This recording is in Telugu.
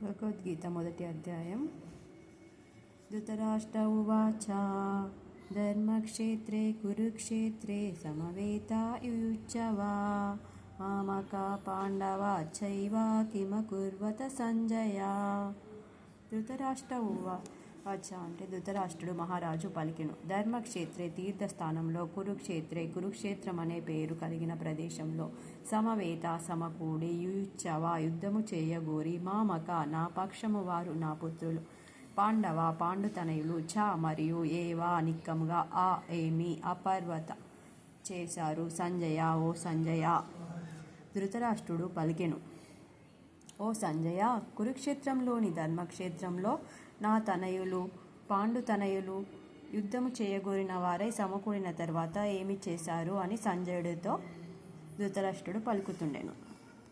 భగవద్గీత మొదటి అధ్యాయం. ధృతరాష్ట్ర ఉవాచ ధర్మక్షేత్రే కురుక్షేత్రే సమవేతాయుయుత్సవా మామకా పాండవా చైవ కిమకుర్వత సంజయ. ధృతరాష్ట్ర ఉవాచ అంటే ధృతరాష్ట్రుడు మహారాజు పలికెను. ధర్మక్షేత్రే తీర్థస్థానంలో, కురుక్షేత్రే కురుక్షేత్రం అనే పేరు కలిగిన ప్రదేశంలో, సమవేత సమకూడి, యుయుత్సవ యుద్ధము చేయగోరి, మామక నా పక్షము వారు నా పుత్రులు, పాండవ పాండుతనయులు, చ మరియు ఏవా నిక్కముగా ఆ ఏమి అపర్వత చేశారు, సంజయ ఓ సంజయ. ధృతరాష్ట్రుడు పలికెను, ఓ సంజయ, కురుక్షేత్రంలోని ధర్మక్షేత్రంలో నా తనయులు పాండుతనయులు యుద్ధము చేయగోరిన వారై సమకూడిన తర్వాత ఏమి చేశారు అని సంజయుడితో ధృతరాష్ట్రుడు పలుకుతుండెను.